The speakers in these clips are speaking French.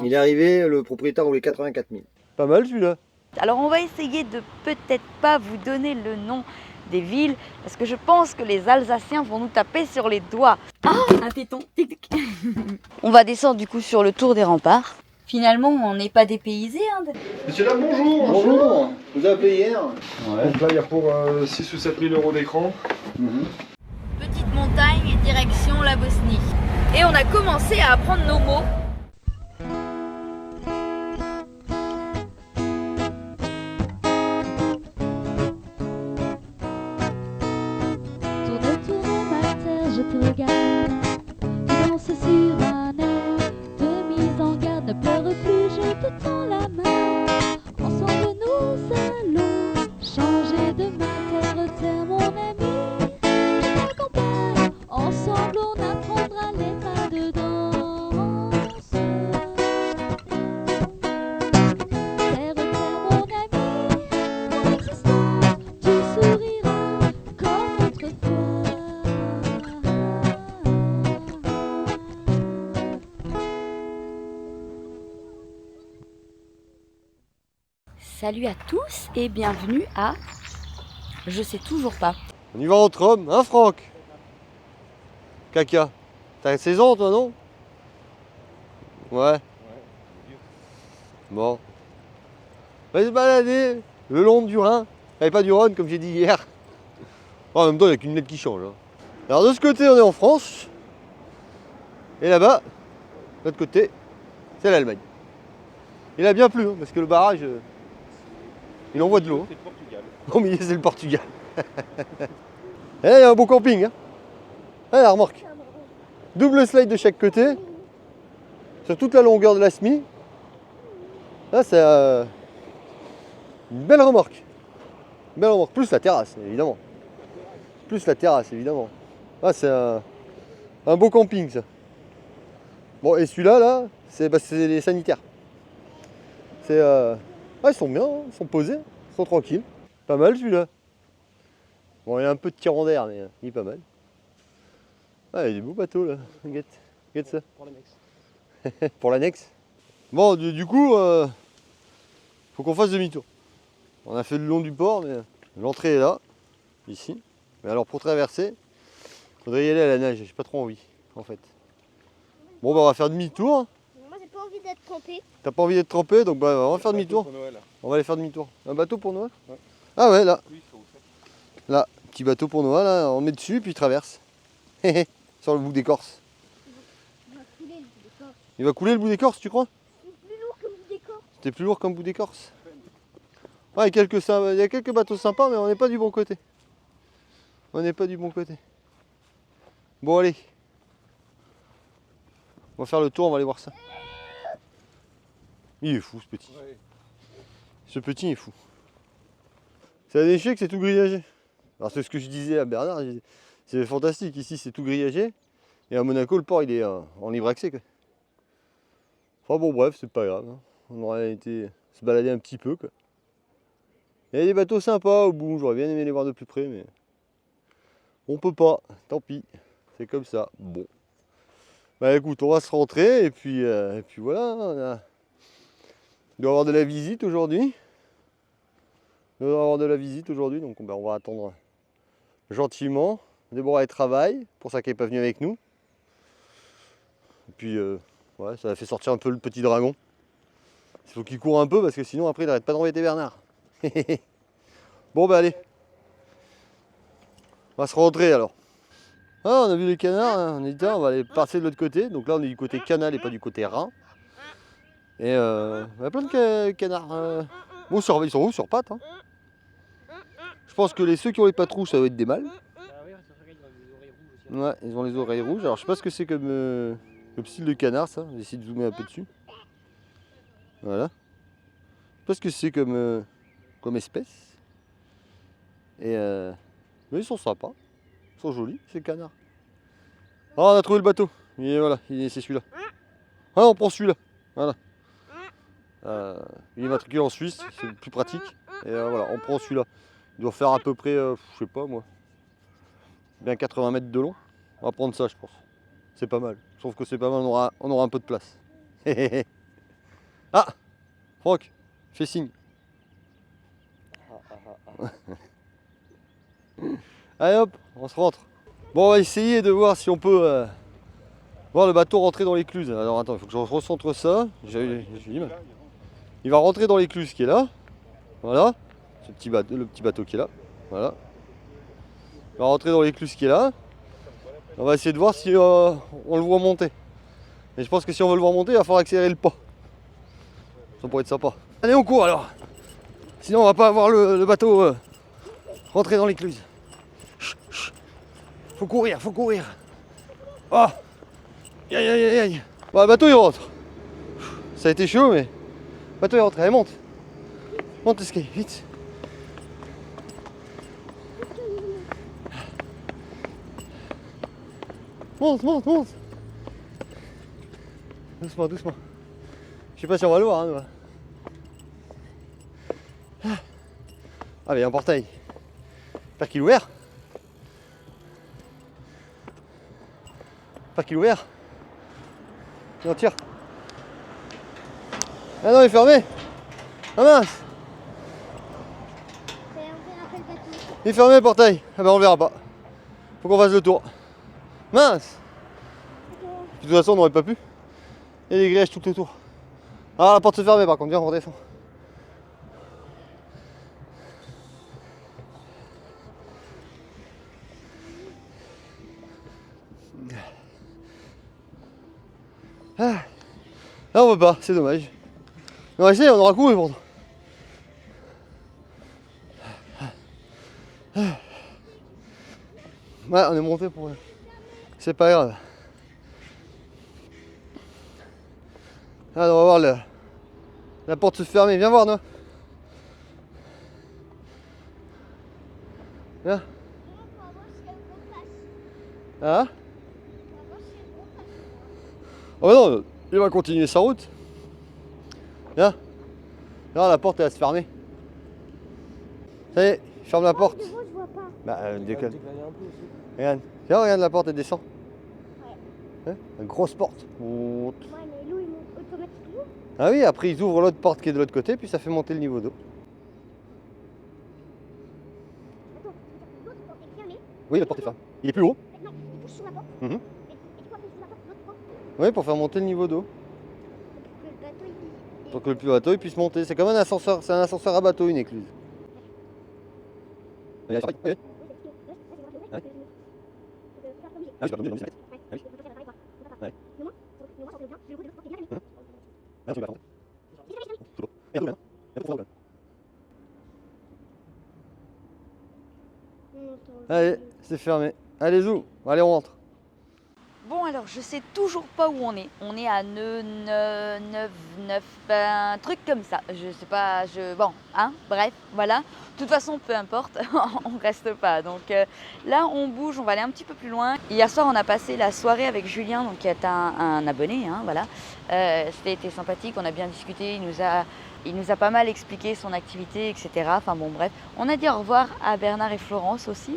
Il est arrivé, le propriétaire voulait 84 000. Pas mal celui-là. Alors on va essayer de peut-être pas vous donner le nom des villes, parce que je pense que les Alsaciens vont nous taper sur les doigts. Ah, un téton, tic tic. On va descendre du coup sur le tour des remparts. Finalement, on n'est pas dépaysé. Hein. Monsieur là, bonjour. Bonjour, vous avez appelé hier. Ouais. Donc là, il y a pour 6 ou 7 000 euros d'écran. Petite montagne, direction la Bosnie. Et on a commencé à apprendre nos mots. Je te regarde, tu danses sur un air de mise en garde. Ne pleure plus, je te tends la main. Ensemble nous allons changer de main, terre mon ami. Je t'accompagne, ensemble on apprendra les pas de danse. Terre mon ami, mon existence, tu souriras comme autrefois. Salut à tous et bienvenue à... Je sais toujours pas. On y va entre hommes, hein Franck? Caca. T'as 16 ans toi, non? Ouais. Bon. On va se balader le long du Rhin. Et pas du Rhône comme j'ai dit hier. En même temps, il n'y a qu'une lettre qui change. Hein. Alors de ce côté, on est en France. Et là-bas, de l'autre côté, c'est l'Allemagne. Il a bien plu, hein, parce que le barrage, il envoie de l'eau. C'est le Portugal. Au milieu, c'est le Portugal. Et là, il y a un beau camping. Hein. Ah, la remorque. Double slide de chaque côté. Sur toute la longueur de la SMI. Là, c'est une belle remorque. Une belle remorque. Plus la terrasse, évidemment. Plus la terrasse, évidemment. Ah, c'est un beau camping, ça. Bon, et celui-là, là, c'est les sanitaires. C'est... Ah, ils sont bien, hein, ils sont posés, ils sont tranquilles. Pas mal celui-là. Bon, il y a un peu de tirant d'air, mais il est pas mal. Ah, il y a des beaux bateaux là. Regarde ça. Pour l'annexe. Pour l'annexe. Bon, du coup, faut qu'on fasse demi-tour. On a fait le long du port, mais l'entrée est là, ici. Mais alors pour traverser, faudrait y aller à la nage. J'ai pas trop envie, en fait. Bon, bah on va faire demi-tour. Moi j'ai pas envie d'être trempé. T'as pas envie d'être trempé, donc bah on va faire demi-tour. Pour Noël. On va aller faire demi-tour. Un bateau pour Noël? Ouais. Ah ouais, là. Oui, il faut. Là, petit bateau pour Noël, là, on met dessus, puis il traverse. Sur le bout d'écorce. Il va couler le bout d'écorce. Il va couler le bout d'écorce, tu crois? C'est plus lourd que le bout d'écorce. C'était plus lourd qu'un bout d'écorce. Ouais, il y a quelques bateaux sympas, mais on n'est pas du bon côté. On n'est pas du bon côté. Bon, allez. On va faire le tour, on va aller voir ça. Il est fou, ce petit. Ouais. Ce petit est fou. C'est un échec, c'est tout grillagé. Alors, c'est ce que je disais à Bernard. C'est fantastique. Ici, c'est tout grillagé. Et à Monaco, le port, il est en libre accès, quoi. Enfin, bon, bref, c'est pas grave. Hein. On aurait été se balader un petit peu, quoi. Il y a des bateaux sympas au bout. J'aurais bien aimé les voir de plus près, mais on peut pas. Tant pis. C'est comme ça. Bon. Bah écoute, on va se rentrer et puis voilà. Il doit y avoir de la visite aujourd'hui. Donc on va attendre gentiment. Déborah elle travaille, pour ça qu'elle n'est pas venue avec nous. Et puis ouais, ça a fait sortir un peu le petit dragon. Il faut qu'il court un peu parce que sinon après il n'arrête pas d'embêter Bernard. Bon bah allez. On va se rentrer alors. Ah, on a vu les canards, hein. On va aller passer de l'autre côté. Donc là on est du côté canal et pas du côté Rhin. Et il y a plein de canards. Bon, ils sont hauts sur pattes. Hein. Je pense que ceux qui ont les pattes rouges, ça va être des mâles. Ouais, ils ont les oreilles rouges. Alors je sais pas ce que c'est comme style de canard, ça. J'essaie de zoomer un peu dessus. Voilà. Je sais pas ce que c'est comme espèce. Et mais ils sont sympas. Ils sont jolis, ces canards. Ah, on a trouvé le bateau. Et voilà, c'est celui-là. Ah, on prend celui-là. Voilà. Il est matriculé en Suisse, c'est plus pratique. Et voilà, on prend celui-là. Il doit faire à peu près, je sais pas moi, bien 80 mètres de long. On va prendre ça, je pense. C'est pas mal. Je trouve que c'est pas mal, on aura un peu de place. Ah, Franck, fais signe. Allez hop, on se rentre. Bon, on va essayer de voir si on peut voir le bateau rentrer dans l'écluse. Alors attends, il faut que je recentre ça. Il va rentrer dans l'écluse qui est là. Voilà, ce petit bateau, le petit bateau qui est là. Voilà. Il va rentrer dans l'écluse qui est là. On va essayer de voir si on le voit monter. Et je pense que si on veut le voir monter, il va falloir accélérer le pas. Ça pourrait être sympa. Allez, on court alors. Sinon, on va pas avoir le bateau rentrer dans l'écluse. Faut courir, faut courir. Oh, aïe, aïe, aïe, aïe. Bon, le bateau il rentre. Ça a été chaud, mais le bateau il rentre. Allez, monte. Monte l'escalier, vite. Monte, monte, monte. Doucement, doucement. Je sais pas si on va le voir. Hein, ah, mais il y a un portail. J'espère qu'il est ouvert. J'espère qu'il est ouvert. Non, tire. Ah non, il est fermé. Ah mince. Il est fermé le portail. Ah ben on le verra pas. Faut qu'on fasse le tour. Mince. De toute façon, on n'aurait pas pu. Il y a des grillages tout autour. Ah, la porte se fermait par contre. Viens, on redescend. Ah. Là, on veut pas, c'est dommage. On va essayer, on aura couru pourtant. Ouais, on est monté pour. C'est pas grave. Ah, on va voir la porte se fermer. Viens voir, Noah. Viens. Ah. Oh non, il va continuer sa route. Viens. Là, la porte elle va se fermer. Ça y est, ferme la porte. Je vois pas. Bah, décale. Regarde. Tiens, regarde la porte, elle descend. Ouais. Hein, une grosse porte. Ouais, mais l'eau, il monte automatiquement. Ah oui, après ils ouvrent l'autre porte qui est de l'autre côté, puis ça fait monter le niveau d'eau. Attends, l'autre porte est fermée. Oui, la porte est fermée. Il est plus haut. Non, il pousse sur la porte. Mhm. Et du coup, après, sur la porte, l'autre porte. Oui, pour faire monter le niveau d'eau. Le bateau, il. Pour que le bateau il puisse monter. C'est comme un ascenseur, c'est un ascenseur à bateau, une écluse. Oui. Ah oui, c'est pas obligé, Ouais. Ah, tu vas attendre. C'est bon. Et attends, là. Pour ça, allez, c'est fermé. Allez, zou. Allez, on rentre. Bon, alors je sais toujours pas où on est. On est à 9, un truc comme ça. Je sais pas, bon, hein, bref, voilà. De toute façon, peu importe, on reste pas. Donc là, on bouge, on va aller un petit peu plus loin. Hier soir, on a passé la soirée avec Julien, donc qui est un abonné, hein, voilà. C'était sympathique, on a bien discuté, il nous a pas mal expliqué son activité, etc. Enfin bon, bref. On a dit au revoir à Bernard et Florence aussi.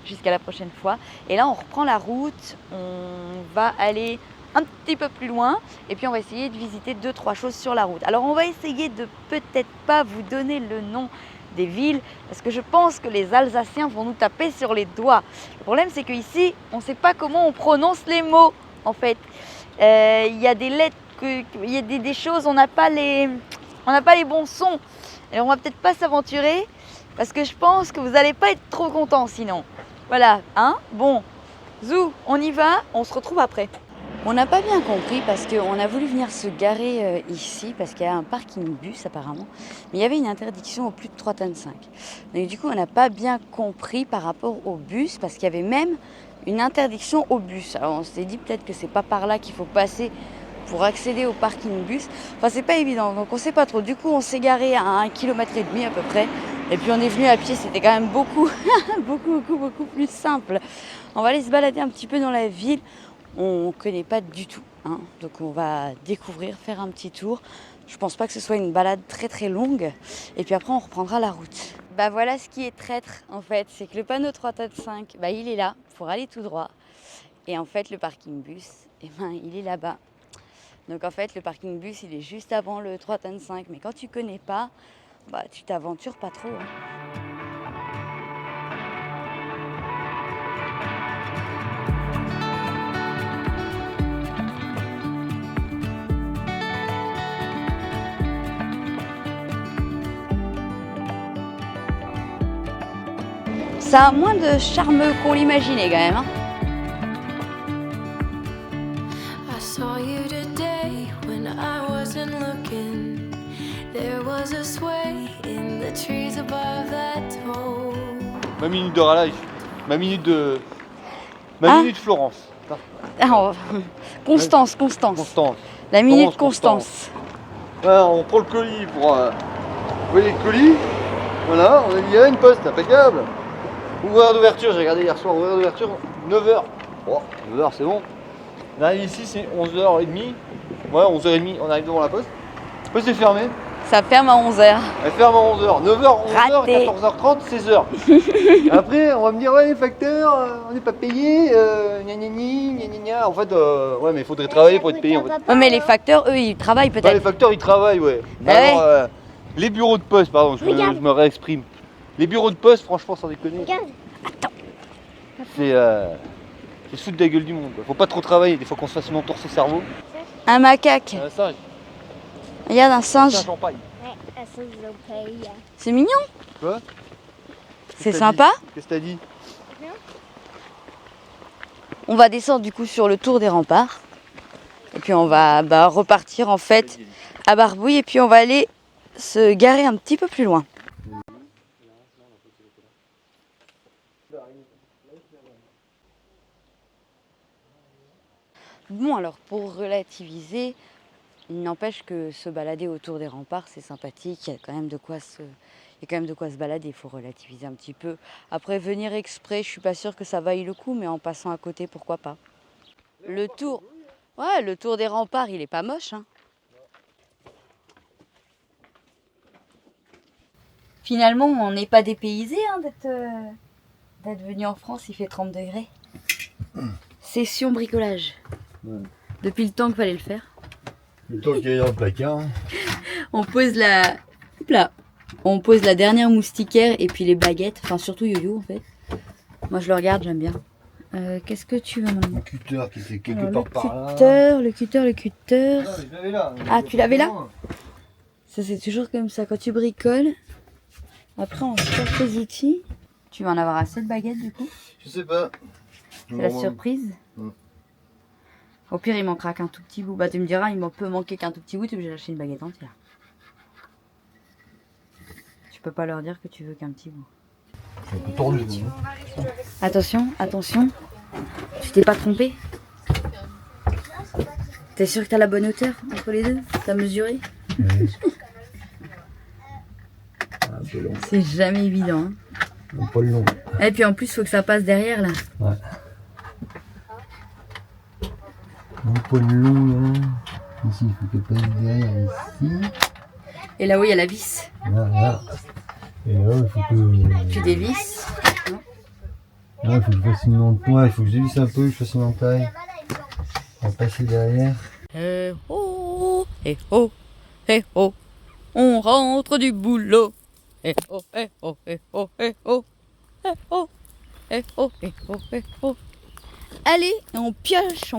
Jusqu'à la prochaine fois. Et là, on reprend la route, on va aller un petit peu plus loin et puis on va essayer de visiter 2-3 choses sur la route. Alors, on va essayer de peut-être pas vous donner le nom des villes parce que je pense que les Alsaciens vont nous taper sur les doigts. Le problème, c'est qu'ici, on ne sait pas comment on prononce les mots, en fait. Il y a des lettres, il y a des choses, on n'a pas les bons sons. Alors, on va peut-être pas s'aventurer. Parce que je pense que vous n'allez pas être trop contents sinon. Voilà, hein? Bon, zou, on y va, on se retrouve après. On n'a pas bien compris parce qu'on a voulu venir se garer ici parce qu'il y a un parking bus apparemment. Mais il y avait une interdiction au plus de 3,5 tonnes. Donc du coup, on n'a pas bien compris par rapport au bus parce qu'il y avait même une interdiction au bus. Alors on s'est dit peut-être que c'est pas par là qu'il faut passer pour accéder au parking bus. Enfin, c'est pas évident, donc on sait pas trop. Du coup, on s'est garé à 1,5 km à peu près. Et puis on est venu à pied, c'était quand même beaucoup, beaucoup plus simple. On va aller se balader un petit peu dans la ville. On ne connaît pas du tout, hein. Donc on va découvrir, faire un petit tour. Je pense pas que ce soit une balade très longue. Et puis après, on reprendra la route. Bah voilà ce qui est traître en fait, c'est que le panneau 3,5 tonnes, bah, il est là pour aller tout droit. Et en fait, le parking bus, eh ben, il est là-bas. Donc en fait, le parking bus, il est juste avant le 3 tonnes 5. Mais quand tu connais pas, bah tu t'aventures pas trop. Hein. Ça a moins de charme qu'on l'imaginait quand même. Hein. I saw you today when I wasn't looking. There was a sway in the trees above that toll. Ma minute de rallye. Ma minute de. minute Florence. Ah, Constance. Constance. La minute Constance. Constance. Voilà, on prend le colis pour. Vous voyez le colis. Voilà, on a mis une poste, impeccable. Horaire d'ouverture, j'ai regardé hier soir, horaire d'ouverture, 9h. Oh, 9h c'est bon. Là ici c'est 11h30. Ouais, 11h30, on arrive devant la poste. La poste est fermée. Ça ferme à 11h. Elle ferme à 11h. 9h, 11h, Raté. 14h30, 16h. Après, on va me dire, ouais, les facteurs, on n'est pas payé. Gna gna gna, gna gna gna. En fait, ouais, mais il faudrait travailler pour être payé. En fait. Ouais, mais les facteurs, eux, ils travaillent Ouais, les peut-être. facteurs, ils travaillent, ouais. Ah ouais. Alors, les bureaux de poste, pardon, je me réexprime. Les bureaux de poste, franchement, sans déconner. Regarde. C'est se foutre de la gueule du monde. Quoi. Faut pas trop travailler, des fois qu'on se fasse une entorse au cerveau. Un macaque. Un singe, Regarde, un singe. un champagne. Ouais, ça, ils ont payé. C'est mignon. Quoi C'est sympa. Qu'est-ce que t'as dit? On va descendre du coup sur le tour des remparts. Et puis on va repartir en fait à Barbouille. Et puis on va aller se garer un petit peu plus loin. Bon alors pour relativiser, il n'empêche que se balader autour des remparts c'est sympathique, il y a quand même de quoi se balader, il faut relativiser un petit peu. Après venir exprès, je suis pas sûre que ça vaille le coup, mais en passant à côté, pourquoi pas. Le tour des remparts, il est pas moche. Hein. Finalement, on n'est pas dépaysé hein, d'être venu en France, il fait 30 degrés. Session bricolage. Ouais. Depuis le temps qu'il fallait le faire. Le temps qu'il est dans le placard. On pose la dernière moustiquaire et puis les baguettes, enfin surtout Yo-Yo en fait. Moi je le regarde, j'aime bien. Qu'est-ce que tu veux maman? Le cutter qui était quelque Alors, part par là. le cutter. Ah, je l'avais là. Ah, tu l'avais là? Ça c'est toujours comme ça, quand tu bricoles, après on cherche les outils. Tu vas en avoir assez de baguettes du coup? Je sais pas. C'est la surprise. Au pire, il manquera qu'un tout petit bout. Bah, tu me diras, il peut manquer qu'un tout petit bout, tu es obligé d'acheter une baguette entière. Tu peux pas leur dire que tu veux qu'un petit bout. C'est un peu tordu. Attention. Tu t'es pas trompé? T'es sûr que t'as la bonne hauteur entre les deux? T'as mesuré? Un peu long. C'est jamais évident. Hein. Non, pas le long. Et puis en plus, faut que ça passe derrière là. Ouais. Un peu long là. Ici, il faut que passe derrière ici. Et là-haut, il y a la vis. Là. Et là, il faut que. Tu dévisses. Là, il faut que je fasse une montagne. Ouais, il faut que je dévisse un peu, que je fasse une montagne. On va passer derrière. Eh oh, on rentre du boulot. Eh oh. Allez, on pioche.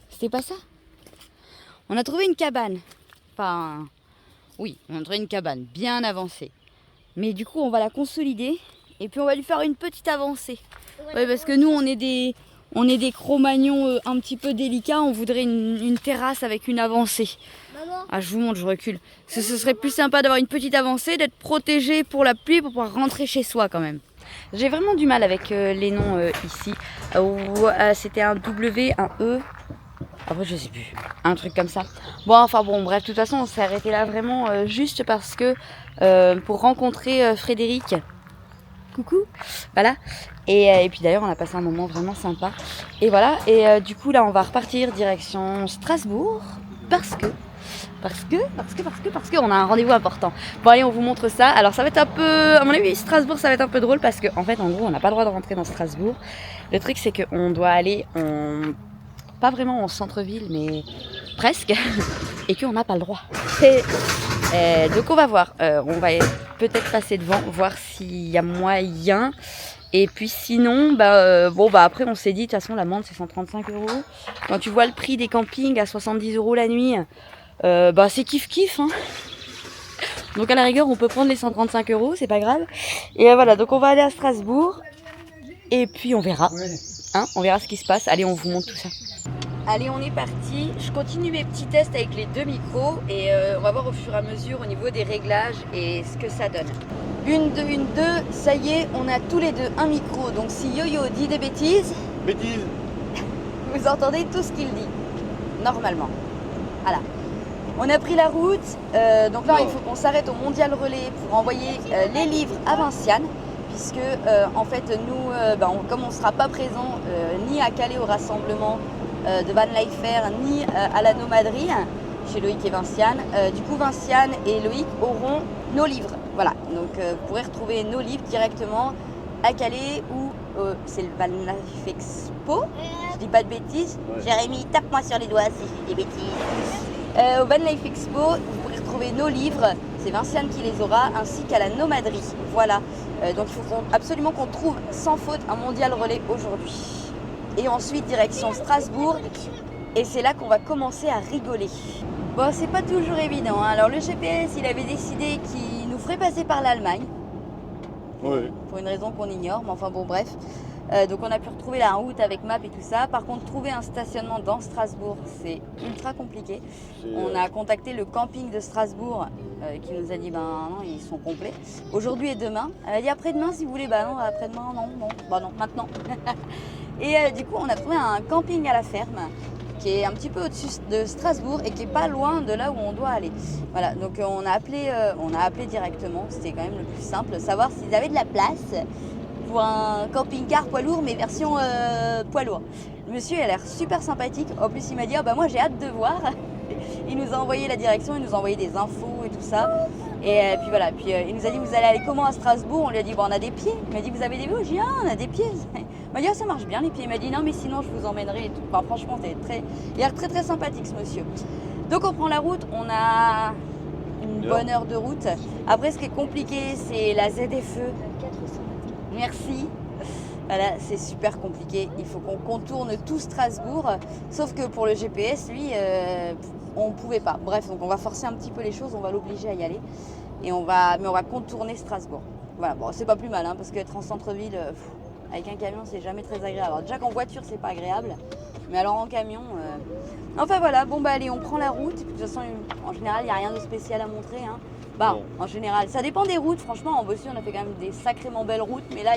C'était pas ça? On a trouvé une cabane. Enfin, oui, on a trouvé une cabane bien avancée. Mais du coup, on va la consolider et puis on va lui faire une petite avancée. Ouais, parce que nous, on est des Cro-Magnons un petit peu délicats. On voudrait une terrasse avec une avancée. Maman. Ah, je vous montre, je recule. Ce serait plus sympa d'avoir une petite avancée, d'être protégé pour la pluie, pour pouvoir rentrer chez soi quand même. J'ai vraiment du mal avec les noms ici. C'était un W, un E. Après, je sais plus. Un truc comme ça. Bon, bref, de toute façon, on s'est arrêté là vraiment juste parce que pour rencontrer Frédéric. Coucou. Voilà. Et puis d'ailleurs, on a passé un moment vraiment sympa. Et voilà. Et du coup, là, on va repartir direction Strasbourg parce que on a un rendez-vous important. Bon allez, on vous montre ça. Alors ça va être un peu, à mon avis, Strasbourg, ça va être un peu drôle parce que en fait, en gros, on n'a pas le droit de rentrer dans Strasbourg. Le truc, c'est qu'on doit aller pas vraiment en centre-ville, mais presque, et qu'on n'a pas le droit. Donc on va voir, on va peut-être passer devant, voir s'il y a moyen. Et puis sinon, après on s'est dit, de toute façon l'amende c'est 135 €. Quand tu vois le prix des campings à 70 € la nuit, c'est kiff-kiff. Hein. Donc à la rigueur on peut prendre les 135 €, c'est pas grave. Et voilà, donc on va aller à Strasbourg. Et puis on verra. Hein, on verra ce qui se passe. Allez, on vous montre tout ça. Allez, on est parti. Je continue mes petits tests avec les 2 micros. Et on va voir au fur et à mesure au niveau des réglages et ce que ça donne. 1, 2, 1, 2, ça y est, on a tous les deux un micro. Donc si Yo-Yo dit des bêtises, vous entendez tout ce qu'il dit, normalement. Voilà. On a pris la route, donc là il faut qu'on s'arrête au Mondial Relais pour envoyer les livres à Vinciane. Puisque en fait nous, comme on ne sera pas présent ni à Calais au rassemblement de Van Life Fair, ni à la nomaderie, chez Loïc et Vinciane, du coup Vinciane et Loïc auront nos livres. Voilà, donc vous pourrez retrouver nos livres directement à Calais ou c'est le Van Life Expo, je dis pas de bêtises. Jérémy, tape-moi sur les doigts si je dis des bêtises. Au Van Life Expo, vous pourrez retrouver nos livres, c'est Vinciane qui les aura, ainsi qu'à la nomaderie. Voilà, donc il faut absolument qu'on trouve sans faute un Mondial Relais aujourd'hui. Et ensuite direction Strasbourg, et c'est là qu'on va commencer à rigoler. Bon, c'est pas toujours évident, hein. Alors le GPS, il avait décidé qu'il nous ferait passer par l'Allemagne. Oui. Pour une raison qu'on ignore, mais enfin bon, bref. Donc on a pu retrouver la route avec map et tout ça. Par contre, trouver un stationnement dans Strasbourg, c'est ultra compliqué. On a contacté le camping de Strasbourg qui nous a dit non, ils sont complets. Aujourd'hui et demain. Elle a dit après-demain si vous voulez. Non, après-demain, non, maintenant. Et du coup, on a trouvé un camping à la ferme qui est un petit peu au-dessus de Strasbourg et qui est pas loin de là où on doit aller. Voilà, donc on a appelé directement, c'était quand même le plus simple, savoir s'ils avaient de la place pour un camping-car poids lourd, mais version poids lourd. Le monsieur a l'air super sympathique, en plus il m'a dit moi j'ai hâte de voir. Il nous a envoyé la direction, il nous a envoyé des infos et tout ça. Et puis voilà, puis il nous a dit vous allez aller comment à Strasbourg? On lui a dit on a des pieds. Il m'a dit vous avez des vélos? J'ai dit on a des pieds. Il m'a dit ça marche bien les pieds. Il m'a dit non mais sinon je vous emmènerai et tout. Enfin, franchement il a l'air très très sympathique ce monsieur. Donc on prend la route, on a une bonne heure de route. Après ce qui est compliqué c'est la ZFE. Merci. Voilà, c'est super compliqué. Il faut qu'on contourne tout Strasbourg. Sauf que pour le GPS, lui, on ne pouvait pas. Bref, donc on va forcer un petit peu les choses, on va l'obliger à y aller. Mais on va contourner Strasbourg. Voilà, bon, c'est pas plus mal, hein, parce qu'être en centre-ville, avec un camion, c'est jamais très agréable. Alors déjà qu'en voiture, c'est pas agréable. Mais alors en camion... Enfin voilà, allez, on prend la route. Et puis, de toute façon, en général, il n'y a rien de spécial à montrer. Hein. En général, ça dépend des routes. Franchement, en Bosnie, on a fait quand même des sacrément belles routes. Mais là,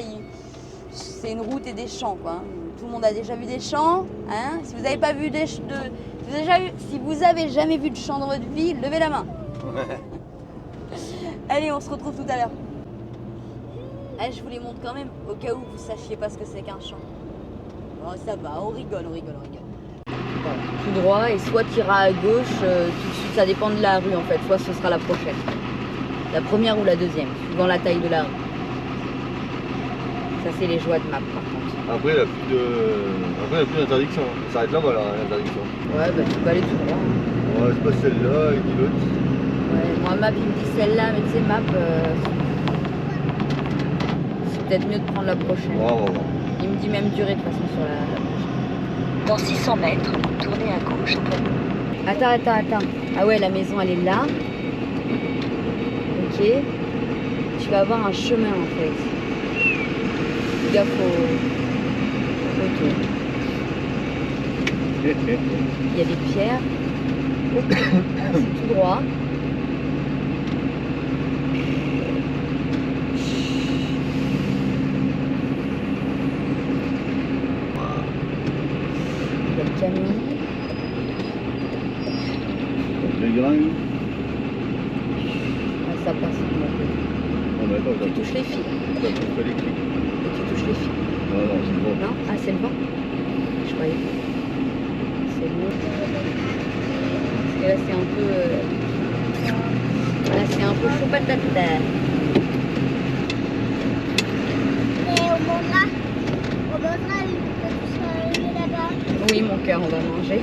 c'est une route et des champs, quoi. Tout le monde a déjà vu des champs. Hein. Si vous n'avez pas vu si vous avez jamais vu de champ dans votre vie, levez la main. Allez, on se retrouve tout à l'heure. Je vous les montre quand même, au cas où vous sachiez pas ce que c'est qu'un champ. Bon, ça va, on rigole. Tout droit, et soit tu iras à gauche, tout de suite, ça dépend de la rue en fait, soit ce sera la prochaine. La première ou la deuxième, suivant la taille de la rue. Ça c'est les joies de map par contre. Après, il n'y a plus d'interdiction. Ça s'arrête là, voilà, l'interdiction. Ouais, tu peux aller tout droit. Ouais, c'est pas celle-là, il dit l'autre. Ouais, moi map il me dit celle-là, mais tu sais map, c'est peut-être mieux de prendre la prochaine. Ouais. Il me dit même durée de toute façon sur la prochaine. Dans 600 mètres, tournez à gauche. Attends. Ah ouais, la maison elle est là. Ok. Tu vas avoir un chemin en fait. Fais gaffe au tour. Il y a des pierres. C'est tout droit. Il y a le camion. Les grains. Ça passe. Tu touches les fils. Ça touche pas l'électrique. Et tu touches les fils. Non, c'est bon. Non? Ah, c'est le vent? Je croyais. C'est bon. Parce que là, c'est un peu... Là, c'est un peu chaud patate. Et on montrera, il peut se arriver là-bas. Oui, mon car on va manger.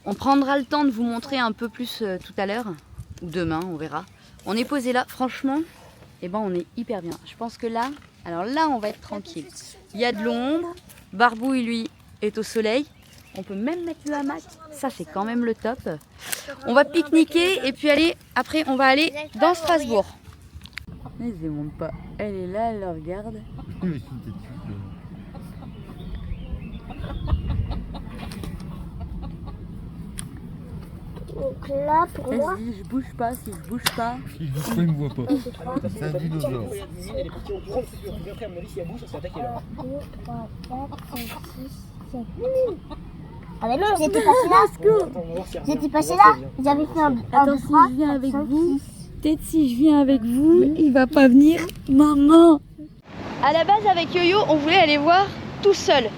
On prendra le temps de vous montrer un peu plus tout à l'heure, ou demain, on verra. On est posé là, franchement, et ben on est hyper bien. Je pense que là, alors là on va être tranquille. Il y a de l'ombre, Barbouille lui est au soleil. On peut même mettre le hamac, ça c'est quand même le top. On va pique-niquer et puis après on va aller dans Strasbourg. Elle ne monte pas, elle est là, elle le regarde. Donc là, pour moi, Elle se dit je bouge pas, si je bouge pas. Il bouge pas, il me voit pas. C'est un dinosaure. 2, 3, 4, 5, 6, 7. Ah mais non, j'étais passé là. J'étais passé là. J'avais fait un Attends, si je viens avec vous, peut-être si je viens avec vous, il va pas venir. Maman! À la base, avec Yo-Yo, on voulait aller voir tout seul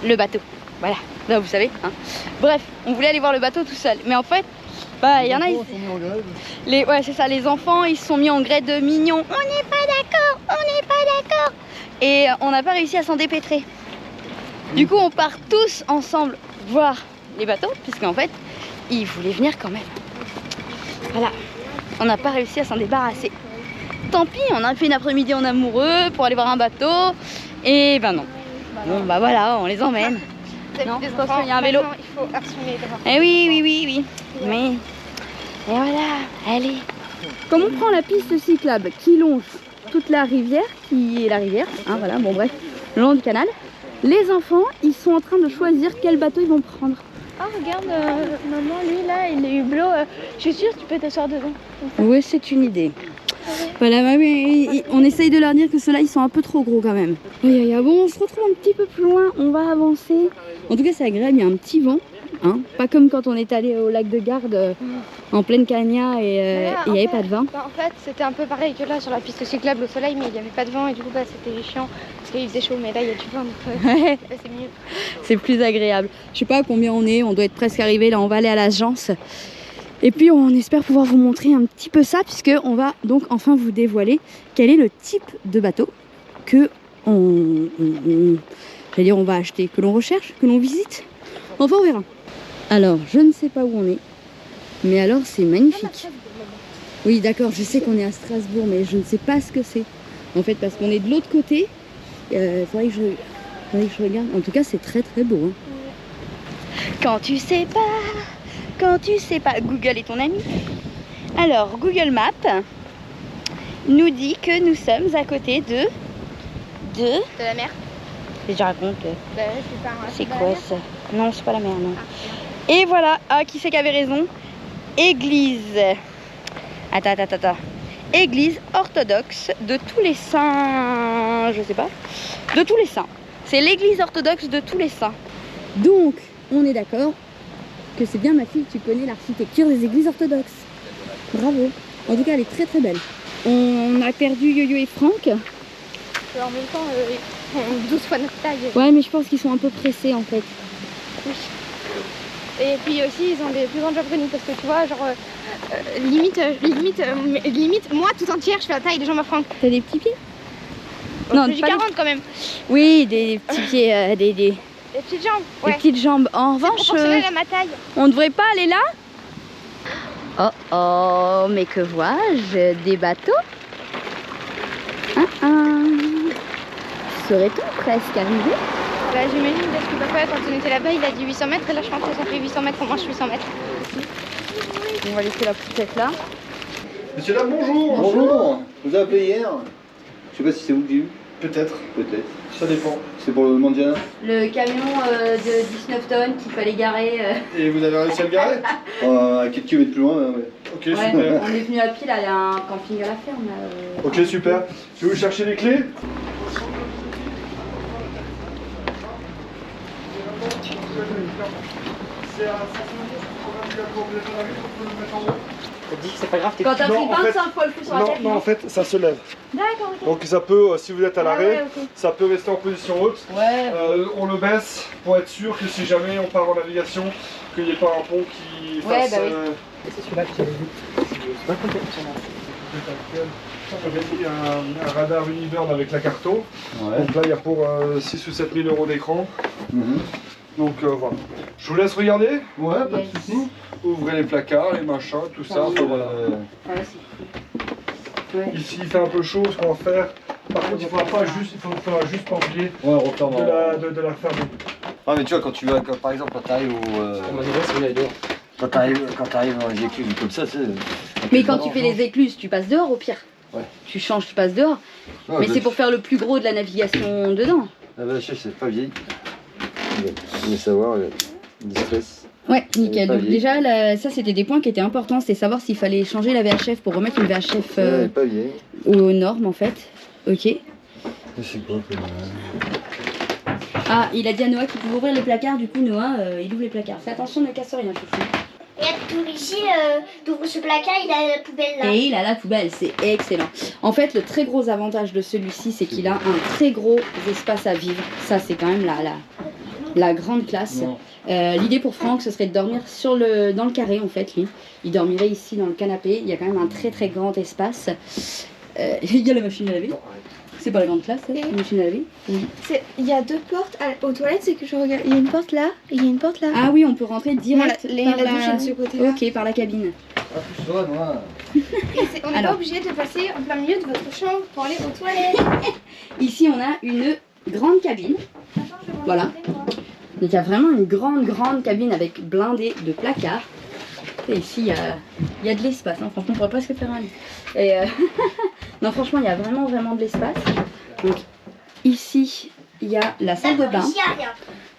le bateau. Voilà, là vous savez. Hein. Bref, on voulait aller voir le bateau tout seul. Mais en fait, bah, il y en a. Ouais, c'est ça, les enfants, ils se sont mis en grève de mignons. On n'est pas d'accord, on n'est pas d'accord. Et on n'a pas réussi à s'en dépêtrer. Du coup, on part tous ensemble voir les bateaux, puisqu'en fait, ils voulaient venir quand même. Voilà, on n'a pas réussi à s'en débarrasser. Tant pis, on a fait une après-midi en amoureux pour aller voir un bateau, et ben non. Bon, bah voilà, on les emmène. Non, je pense qu'il y a un vélo. il faut assumer d'abord. Eh oui. Mais, et voilà, allez. Comme on prend la piste cyclable qui longe toute la rivière, qui est la rivière, hein, voilà, bon bref, le long du canal, les enfants, ils sont en train de choisir quel bateau ils vont prendre. Oh regarde, maman, lui là, il est hublot. Je suis sûre que tu peux t'asseoir dedans. Oui, c'est une idée. Voilà, mais on essaye de leur dire que ceux-là, ils sont un peu trop gros quand même. Oui, bon, on se retrouve un petit peu plus loin, on va avancer. En tout cas, c'est agréable, il y a un petit vent. Hein, pas comme quand on est allé au lac de Garde en pleine cagna et il n'y avait pas de vent. En fait, c'était un peu pareil que là sur la piste cyclable au soleil, mais il n'y avait pas de vent et du coup, c'était chiant parce qu'il faisait chaud. Mais là, il y a du vent, donc c'est mieux. C'est plus agréable. Je sais pas à combien on doit être presque arrivé. Là, on va aller à l'agence. Et puis, on espère pouvoir vous montrer un petit peu ça, puisque on va donc enfin vous dévoiler quel est le type de bateau que j'allais dire, on va acheter, que l'on recherche, que l'on visite. Enfin, on verra. Alors, je ne sais pas où on est, mais alors c'est magnifique. Oui, d'accord, je sais qu'on est à Strasbourg, mais je ne sais pas ce que c'est. En fait, parce qu'on est de l'autre côté. Faudrait que je regarde. En tout cas, c'est très très beau. Hein. Quand tu sais pas, Google est ton ami. Alors, Google Maps nous dit que nous sommes à côté de la mer. Je raconte. C'est pas quoi ça? Non, c'est pas la mer, non. Et voilà, qui c'est qui avait raison? Église. Attends. Église orthodoxe de tous les saints. Je sais pas. De tous les saints. C'est l'église orthodoxe de tous les saints. Donc, on est d'accord que c'est bien ma fille, tu connais l'architecture des églises orthodoxes. Bravo. En tout cas, elle est très très belle. On a perdu Yo-Yo et Franck. En même temps, ils ont 12 fois notre taille. Ouais, mais je pense qu'ils sont un peu pressés en fait. Oui. Et puis aussi, ils ont des plus grandes jambes que nous parce que tu vois, genre, limite, moi tout entière, je fais la taille des jambes à Franck. T'as des petits pieds? Non, j'ai 40 quand même. Oui, des petits pieds, des petites jambes, ouais. des petites jambes. En revanche, proportionnel à ma taille. on devrait pas aller là? Oh, mais que vois-je? Des bateaux? Serait-on presque arrivé? Bah, j'imagine parce que papa, quand on était là-bas, il a dit 800 mètres et là, je pense que ça fait 800 mètres, au moins je suis 800 mètres. On va laisser la poussette là. Monsieur là, bonjour. Bonjour, je vous ai appelé hier. Je sais pas si c'est vous que j'ai eu. Peut-être, Peut-être. ça dépend. C'est pour le Mandiana. Le camion de 19 tonnes qu'il fallait garer. Et vous avez réussi à le garer? À quelques kilomètres plus loin, ouais. Ok, Ouais, super. on est venu à pied là, il y a un camping à la ferme. Là, Ok, super. Je vais vous chercher les clés. Quand t'as Non, pris en fait- 25 fois le coup sur la tête. Non, en fait, ça se lève. D'accord, ok. Donc ça peut, si vous êtes à l'arrêt, ouais, ok. ça peut rester en position haute. Ouais. On le baisse pour être sûr que si jamais on part en navigation, qu'il n'y ait pas un pont qui Ouais, fasse... bah oui. C'est celui-là que j'avais vu. C'est pas complètement. On avait mis un radar Uniburn avec la carto. Ouais. Donc là, il y a pour 6 ou 7 000 euros d'écran. Mhm. Donc voilà. Je vous laisse regarder. Ouais, pas de soucis. Ouvrez les placards, les machins, tout ça. Enfin, voilà. Ici, il fait un peu chaud, ce qu'on va faire. Par contre, il faudra juste pas oublier Ouais, refaire de la fermer. Ah, mais tu vois, quand tu vas, par exemple, quand t'arrives au. Quand t'arrives dans les écluses comme ça, c'est. Mais quand tu fais les écluses, tu passes dehors au pire. Ouais. Tu changes, tu passes dehors. Ouais, Mais bah, c'est pour faire le plus gros de la navigation dedans. La VHF, c'est pas vieille. Je voulais savoir, distress. Ouais, nickel. pas Donc vieille. déjà, ça c'était des points qui étaient importants, c'est savoir s'il fallait changer la VHF pour remettre une VHF Elle est pas vieille. aux normes en fait. Ok. C'est quoi comme. Ah, il a dit à Noah qu'il pouvait ouvrir les placards, du coup Noah, il ouvre les placards. Fais attention, ne casse rien, chouchou. Et tout ici, d'ouvrir ce placard, il a la poubelle là. Et il a la poubelle, c'est excellent. En fait, le très gros avantage de celui-ci, c'est qu'il a un très gros espace à vivre. Ça, c'est quand même la grande classe. L'idée pour Franck, ce serait de dormir dans le carré, en fait, lui. Il dormirait ici dans le canapé. Il y a quand même un très très grand espace. Il y a la machine à laver. C'est pas la grande classe, la machine à laver. Oui. Il y a deux portes aux toilettes, c'est que je regarde. Il y a une porte là et il y a une porte là. Ah oui, on peut rentrer direct par la douche est de ce côté-là. Ok, par la cabine. Ah, plus toi, moi. On n'est pas obligé de passer en plein milieu de votre chambre pour aller aux toilettes. Ici, on a une grande cabine. Voilà. Donc il y a vraiment une grande cabine avec blindée de placards. Et ici, il y a de l'espace. Hein. Franchement, on pourrait presque faire un lit. Et non, franchement, il y a vraiment de l'espace. Donc ici, il y a la salle de bain. Ici, il n'y a rien.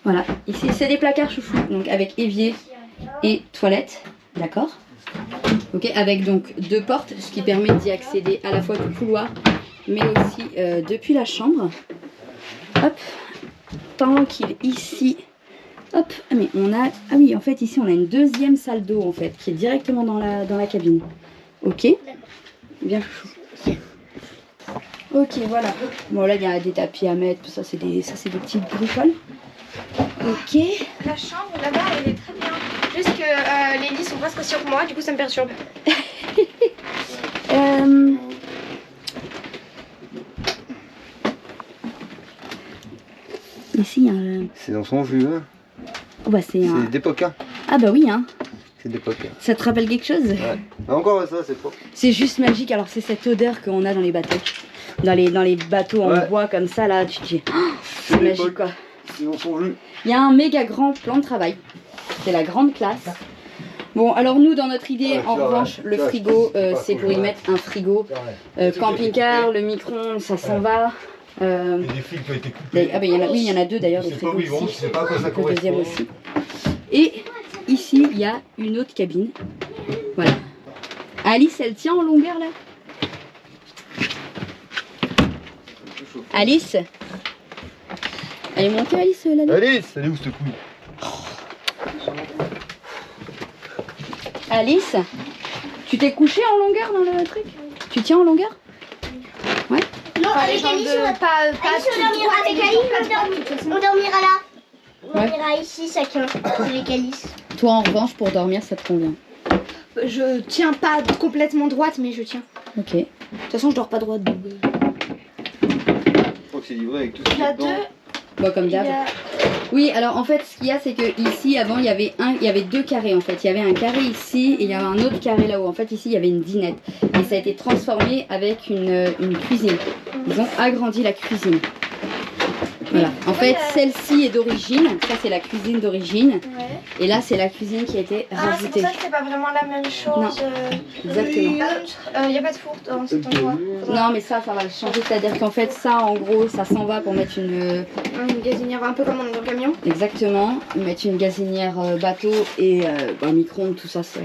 Voilà. Ici, c'est des placards chouchou. Donc avec évier et toilette. D'accord. Ok. Avec donc deux portes, ce qui permet d'y accéder à la fois du couloir, mais aussi depuis la chambre. Hop. Tranquille. Ici. Hop, ah mais on a, ah oui, en fait ici on a une deuxième salle d'eau en fait qui est directement dans la cabine. Ok, bien chouchou. Ok, voilà. Bon là il y a des tapis à mettre, tout ça c'est des petites bricoles. Ok. La chambre là-bas elle est très bien. Juste que les lits sont presque sur moi, du coup ça me perturbe. Ici il y a un... C'est dans son jus, hein. Oh, bah, c'est un... d'époque, hein. Ah bah oui hein. C'est d'époque. Hein. Ça te rappelle quelque chose? Ouais. Encore ça, c'est trop. C'est juste magique. Alors c'est cette odeur qu'on a dans les bateaux. Dans les bateaux en bois comme ça là, tu te dis, oh, c'est magique quoi. C'est dans son jus. Il y a un méga grand plan de travail. C'est la grande classe. Bon, alors nous, dans notre idée, en revanche, le frigo, c'est pour y mettre un frigo. Camping-car, le micro-ondes, ça s'en va. Il y a des fils qui ont été coupés. Ah ben, il y en a deux d'ailleurs, des Je sais pas frigos où ils vont, ici. je sais pas à quoi ça Le deuxième correspond. aussi. Et ici, il y a une autre cabine. Voilà. Alice, elle tient en longueur là. Alice, elle est montée Alice là-dedans. Alice, elle est où cette couille? Alice, tu t'es couchée en longueur dans le truc? Tu tiens en longueur? Ouais. Non, avec Alice, on dormira là. On dormira ici chacun, avec Alice. Toi en revanche, pour dormir, ça te convient? Je tiens pas complètement droite, mais je tiens. Ok. De toute façon, je dors pas droite. Donc... Je crois que c'est livré avec tout ce Il qu'il y y a a dedans. deux. Bon, comme d'hab. Oui, alors en fait, ce qu'il y a, c'est que ici, avant, il y avait deux carrés en fait. Il y avait un carré ici et il y avait un autre carré là-haut. En fait, ici, il y avait une dinette. Et ça a été transformé avec une cuisine. Ils ont agrandi la cuisine. Voilà. En fait, celle-ci est d'origine. Ça, c'est la cuisine d'origine. Ouais. Et là, c'est la cuisine qui a été Ah, c'est pour rajoutée. ça que c'est pas vraiment la même chose. Non. Exactement. Il n'y a pas de four dans cet endroit. Non, mais ça va le changer. C'est-à-dire qu'en fait, ça, en gros, ça s'en va pour mettre une... Une gazinière un peu comme on est dans le camion. Exactement. Mettre une gazinière bateau et un micro-ondes, tout ça, c'est...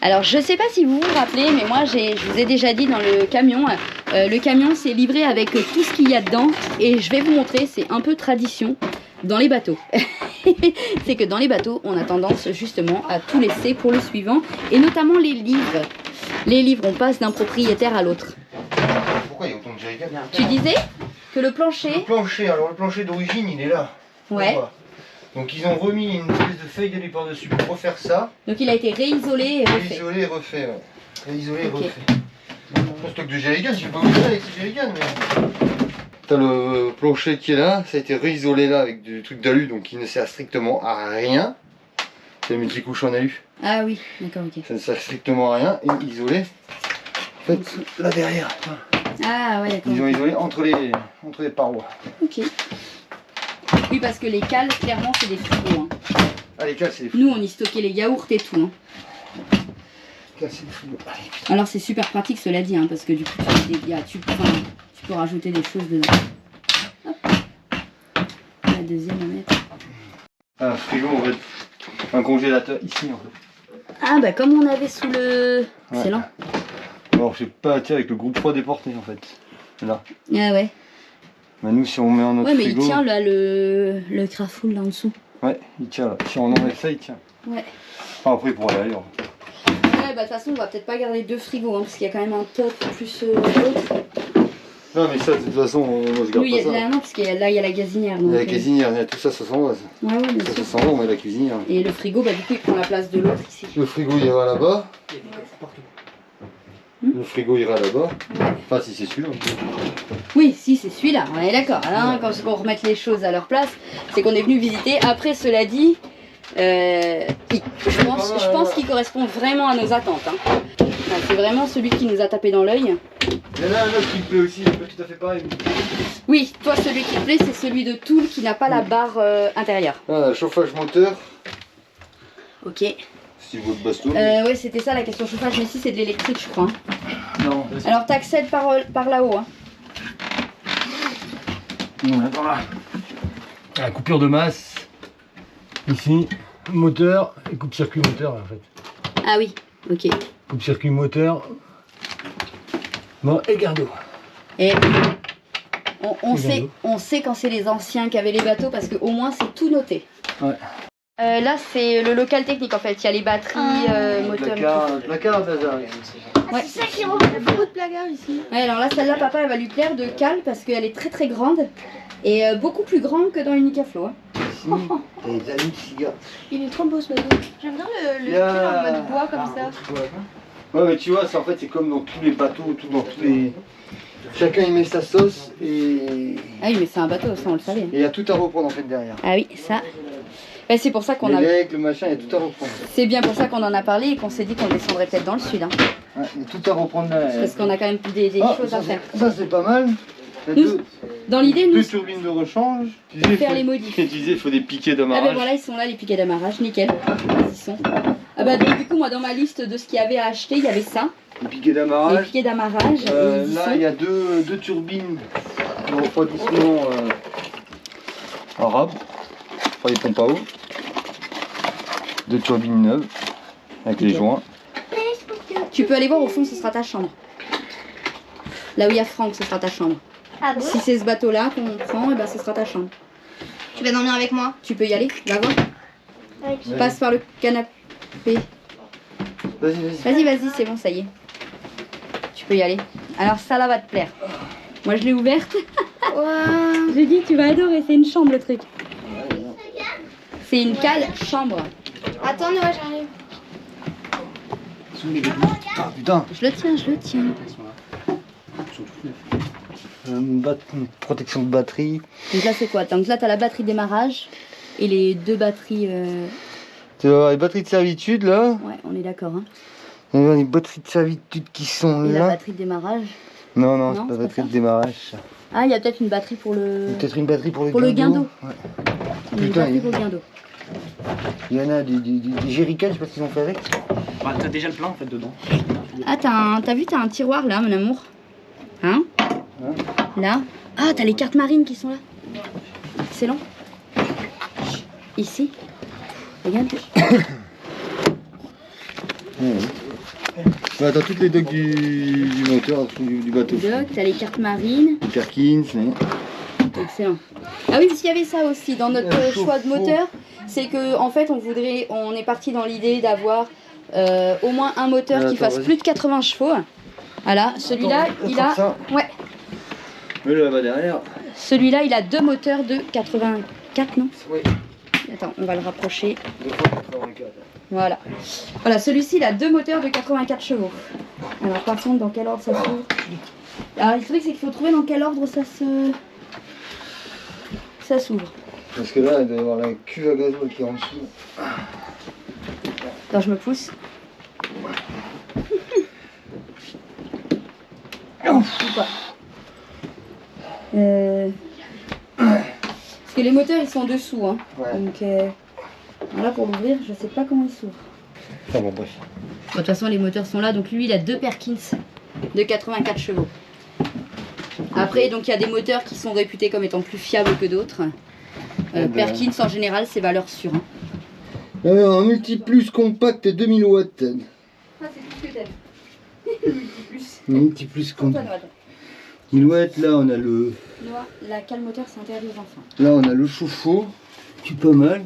Alors, je sais pas si vous vous rappelez, mais moi, je vous ai déjà dit dans le camion, c'est livré avec tout ce qu'il y a dedans. Et je vais vous montrer, c'est un peu tradition dans les bateaux. C'est que dans les bateaux, on a tendance justement à tout laisser pour le suivant. Et notamment les livres. Les livres, on passe d'un propriétaire à l'autre. Pourquoi il y a autant de jerrycans? Tu disais que le plancher... Le plancher d'origine, il est là. Ouais. Donc ils ont remis une espèce de feuille d'alu par-dessus pour refaire ça. Donc il a été réisolé et refait. Réisolé et refait, ouais. Réisolé et Ok. refait. Un stock de jerrycans, je vais pas vous dire avec ces jerrycans, mais... T'as le plancher qui est là, ça a été réisolé là avec du truc d'alu, donc il ne sert strictement à rien. C'est le multicouche en alu. Ah oui, d'accord, ok. Ça ne sert strictement à rien, et isolé. En fait, là derrière, Ah ouais, d'accord. ils ont isolé entre les parois. Ok. Oui, parce que les cales, clairement, c'est des frigos. Hein. Ah, les cales, c'est des Nous, on y stockait les yaourts et tout. Hein. cales, c'est des frigos. Allez. Alors, c'est super pratique, cela dit, hein, parce que du coup, tu peux rajouter des choses dedans. Hop. La deuxième à mettre. Un frigo, en fait. Un congélateur ici, en fait. Ah, bah, comme on avait sous le. Ouais. Excellent. Alors, je sais pas, tiens, avec le groupe 3 déporté, en fait. Là. Ah ouais. Bah, nous, si on met en notre Ouais, mais frigo... il tient là, le crafoul là en dessous. Ouais, il tient là. Si on enlève ça, il tient. Ouais. Enfin, après, pour aller ailleurs. Ouais, bah, de toute façon, on va peut-être pas garder 2 frigos, hein, parce qu'il y a quand même un top plus l'autre. Non, mais ça, de toute façon, moi, je garde Oui, pas ça. là, non, parce que là, il y a la gazinière. Il y a la donc, cuisinière, il y a tout ça, ça s'en va. Ça, Ouais, ouais, bien ça sûr. s'en va, on met la cuisinière. Et le frigo, bah, du coup, il prend la place de l'autre ici. Le frigo ira là-bas. Le frigo ira là-bas. Enfin, si c'est celui-là. Oui, si, c'est celui-là, on est d'accord. Hein, quand on remet les choses à leur place, c'est qu'on est venu visiter. Après, cela dit, je pense qu'il correspond vraiment à nos attentes. Hein. Enfin, c'est vraiment celui qui nous a tapé dans l'œil. Il y en a un autre qui me plaît aussi, il est pas tout à fait pareil. Oui, toi, celui qui te plaît, c'est celui de Toul qui n'a pas la barre intérieure. Ah, chauffage moteur. Ok. C'est votre baston. Ouais, c'était ça la question chauffage, mais ici c'est de l'électrique, je crois. Hein. Non. Alors, t'accèdes par là-haut. Hein. Non, attends là. La coupure de masse. Ici, moteur et coupe-circuit moteur en fait. Ah oui, ok. Coupe-circuit moteur. Bon, et garde-eau. Et on sait quand c'est les anciens qui avaient les bateaux parce qu'au moins c'est tout noté. Ouais. Là c'est le local technique en fait, il y a les batteries, moteurs et tout. Placard, bazar. Ouais. C'est ça qui remonte. Il y a beaucoup de placards ici. Ouais, alors là celle-là papa elle va lui plaire de cale parce qu'elle est très très grande et beaucoup plus grande que dans une Nicaflo. Hein. Ici, t'as les amis de cigares. Il est trop beau ce bateau. J'aime bien le style en mode bois comme ça. Ouais, mais tu vois, c'est en fait c'est comme dans tous les bateaux, tout dans tous les. Chacun y met sa sauce et. Ah oui mais c'est un bateau, ça on le savait. Hein. Et il y a tout à reprendre en fait derrière. Ah oui, ça. Bah, c'est pour ça qu'on a. Avec le machin, il y a tout à reprendre. C'est bien pour ça qu'on en a parlé et qu'on s'est dit qu'on descendrait peut-être dans le sud. Hein. Ouais, il y a tout à reprendre là. Parce qu'on a quand même des choses à faire. Ça c'est pas mal. Nous, dans l'idée, nous, deux turbines de rechange. faire les modifs. Tu disais, il faut des piquets Ah d'amarrage. ben voilà, ils sont là les piquets d'amarrage, nickel. Ils y sont. Ah bah donc, du coup moi dans ma liste de ce qu'il y avait à acheter, il y avait ça, Les piquets les d'amarrage. piquets d'amarrage. ils y Là, sont. il y a deux turbines de refroidissement arabes. Enfin, les pompes à eau. Deux turbines neuves avec les joints. Tu peux aller voir au fond, ce sera ta chambre. Là où il y a Franck, ce sera ta chambre. Ah bon? Si c'est ce bateau là qu'on prend, et ben ce sera ta chambre. Tu vas dormir avec moi? Tu peux y aller, va voir. Ouais. Passe par le canapé. Vas-y. Vas-y, c'est bon, ça y est. Tu peux y aller. Alors ça là va te plaire. Moi je l'ai ouverte. Wow. J'ai dit tu vas adorer, c'est une chambre le truc. C'est une cale chambre. Attends, Noah, j'arrive. Ah putain. Je le tiens. Une protection de batterie. Donc là c'est quoi? Donc là t'as la batterie de démarrage et les deux batteries. Tu vas voir les batteries de servitude là. Ouais, on est d'accord. Hein. Il y a les batteries de servitude qui sont Et la là. batterie de démarrage. Non, Non, c'est pas c'est la pas batterie ça. de démarrage. Ça. Ah, il y a peut-être une batterie pour le. Peut-être une batterie pour le Pour le guindeau. Ouais. Une Putain, batterie pour le guindeau. Il y en a des jerrycans, je sais pas ce qu'ils ont fait avec. Bah, t'as déjà le plein en fait dedans. Ah, t'as vu, t'as un tiroir là, mon amour. Hein? Là. Ah, t'as les cartes marines qui sont là. Excellent. Ici. Regarde. Bah, t'as toutes les docks du moteur, du bateau. Doc, t'as les cartes marines. Les Perkins, Excellent. Ah oui, parce qu'il y avait ça aussi dans notre chauffe-eau. choix de moteur. C'est que en fait, on est parti dans l'idée d'avoir au moins un moteur qui Attends, fasse vas-y. plus de 80 chevaux. Voilà, celui-là, il a. Ça. Ouais. Mais là-bas derrière. Celui-là, il a deux moteurs de 84, non? Oui. Attends, on va le rapprocher. 2 fois 84. Voilà. Voilà, celui-ci, il a deux moteurs de 84 chevaux. Alors par contre, dans quel ordre ça s'ouvre? Alors le truc c'est qu'il faut trouver dans quel ordre ça s'ouvre. Parce que là, il doit y avoir la cuve à gazole qui est en dessous. Attends, je me pousse. Oh, ou pas. Parce que les moteurs ils sont en dessous, hein. Ouais. Donc là pour l'ouvrir, je sais pas comment il s'ouvre. Enfin bon, bref. De toute façon, les moteurs sont là. Donc lui, il a 2 Perkins de 84 chevaux. Après, donc il y a des moteurs qui sont réputés comme étant plus fiables que d'autres. Perkins en général, c'est valeur sûre. Hein. Alors, un multiplus compact 2000 watts. Ah, c'est tout ce que t'aimes. Multiplus. Multiplus compact. Antoine, 1000 watts, là on a le. Noah, la cale moteur, c'est interdit aux enfants. Là on a le chauffe-eau, qui est pas mal.